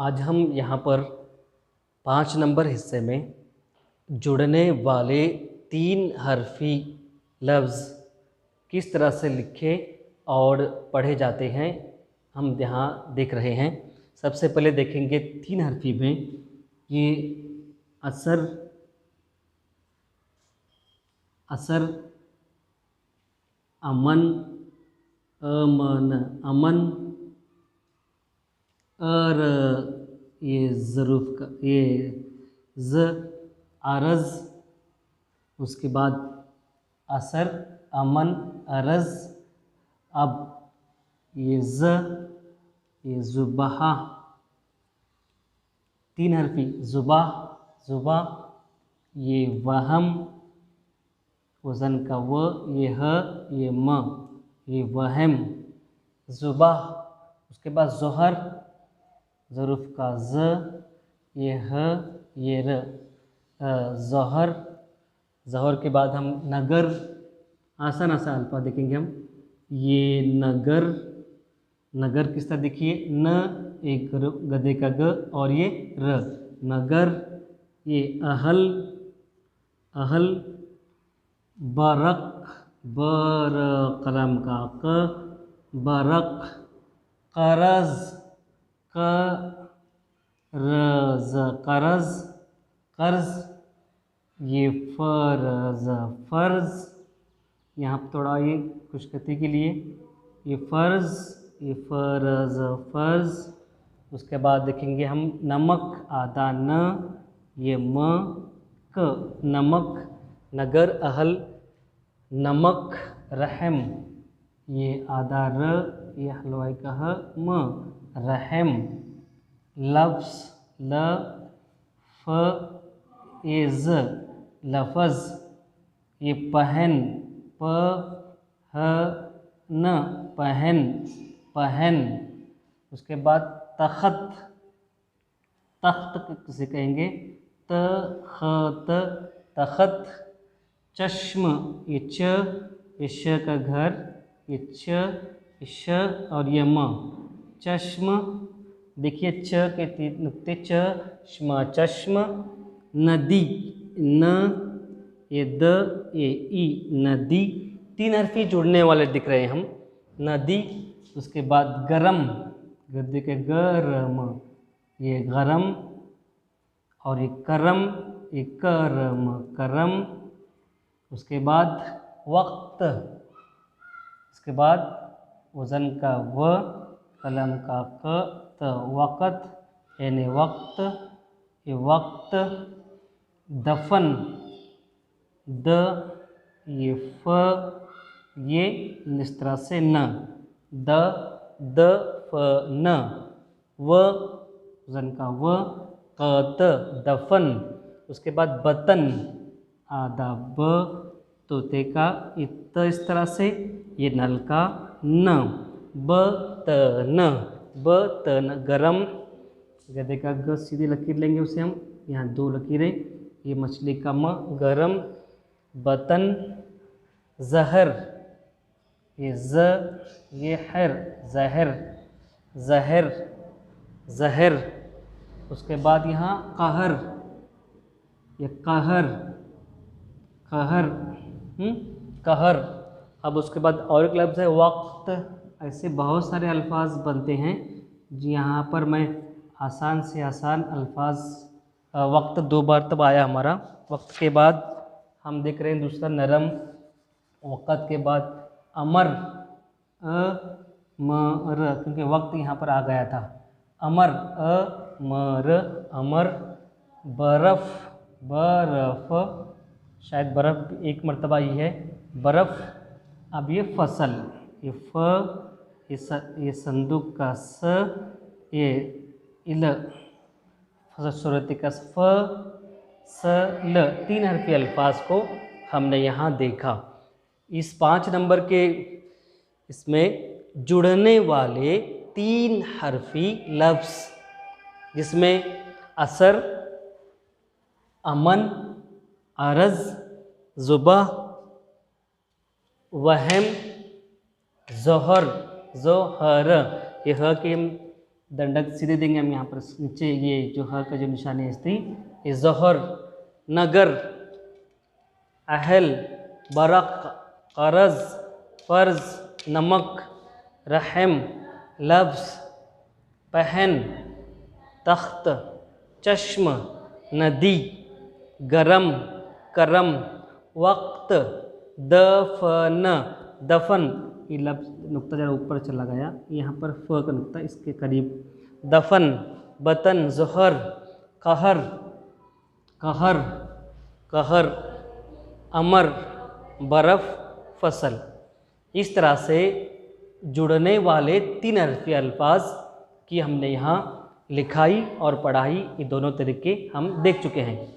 आज हम यहाँ पर 5 नंबर हिस्से में जुड़ने वाले 3 हरफी लफ्ज़ किस तरह से लिखे और पढ़े जाते हैं हम यहाँ देख रहे हैं। सबसे पहले देखेंगे 3 हरफी में ये असर, अमन, अमन, अमन, अर, ये ज़रूफ़ का ये ज़, अरज़, उसके बाद असर, अमन, अरज़। अब ये ज़, ये ज़ुबाह, 3 हरफी ज़ुबाह, ज़ुबा, ये वहम, वज़न का व, ये ह, ये म, ये वहम, ज़ुबाह। उसके बाद ज़ोहर, ज़रूफ़ का ज़, ये ह, ये र, ज़ोहर। ज़ोहर के बाद हम नगर, आसान आसान अल्फाज देखेंगे हम। ये नगर, नगर किस तरह देखिए, न एक गधे का ग और ये र, नगर। ये अहल, अहल, बरक, बर कलम का क, बरक, करज, करज, करज, कर्ज। ये फर्ज, फर्ज, यहाँ पर थोड़ा ये खुशखती के लिए ये फ़र्ज़, ये फ़र्ज़, फ़र्ज़। उसके बाद देखेंगे हम नमक, आधा न, ये म, क, नमक, नगर, अहल, नमक, रहम, ये आधा र, ये हलवाई का ह, म, रहम, लफ्ज़, ल, फ, ये ज़, लफ़ज़। ये पहन, प, ह, न, पहन, पहन। उसके बाद तख़्त, तख्त किसे कहेंगे, त, ख, त, तख़्त। चश्म, ये च, ये श का घर, ये च, ये श और ये म, चश्म। देखिए च के 3 नुक्ते, च, श्म, चश्म। नदी, न, ये द, ये ई, नदी। 3 हरफी जुड़ने वाले दिख रहे हैं हम, नदी। उसके बाद गरम, गद्दे के गरम, ये गरम और ये करम, ये करम, करम। उसके बाद वक्त, उसके बाद वज़न का व, कलम का क, त, वक़्त, यानी वक्त, ये वक्त। दफन, द, ये फ, ये इस तरह से न, द, द, फ, न, व, वज़न का व, क, त, दफन। उसके बाद बतन, आधा ब, तोते का इत, इस तरह से, ये नल का न, ब, त, न, ब, त, न, गरम। गधे का ग सीधी लकीर लेंगे उसे हम, यहाँ 2 लकीरें, ये मछली का म, गरम। बतन, ज़हर, ये ज़, ये हर, ज़हर, ज़हर, ज़हर। उसके बाद यहाँ कहर, ये कहर, कहर, कहर। अब उसके बाद और एक लफ्ज़ है वक्त। ऐसे बहुत सारे अल्फाज बनते हैं जी, यहाँ पर मैं आसान से आसान अल्फाज, वक्त 2 बार तब आया हमारा। वक्त के बाद हम देख रहे हैं दूसरा नरम, वक़्त के बाद अमर, अ, म, र, क्योंकि वक्त यहाँ पर आ गया था। अमर, अ, म, र, अमर। बर्फ़, बर्फ़, शायद बर्फ़ एक मरतबा ही है, बर्फ़। अब ये फसल, ये फ, ये संदूक का स, ये इल, सूरत का फ, स, ल। 3 हरफी अल्फाज को हमने यहाँ देखा। इस 5 नंबर के इसमें जुड़ने वाले 3 हरफी लफ्ज़, जिसमें असर, अमन, अरज़, ज़ुबा, वहम, ज़ोहर, ज़ोहर। ये ह की दंडक सीधे देंगे हम यहाँ पर नीचे, ये जो ह का जो निशानी है स्त्री, ये ज़ोहर, नगर, अहल, बरक, कर्ज, फ़र्ज, नमक, रहम, लफ्ज़, पहन, तख्त, चश्म, नदी, गरम, करम, वक्त, दफन, दफन, ये लफ्ज़ नुक्ता जरा ऊपर चला गया, यहाँ पर फ का नुक्ता इसके करीब, दफन, बतन, ज़ोहर, कहर, कहर, कहर, अमर, बर्फ़, फसल। इस तरह से जुड़ने वाले 3 हरफी अल्फाज की हमने यहाँ लिखाई और पढ़ाई, ये दोनों तरीके हम देख चुके हैं।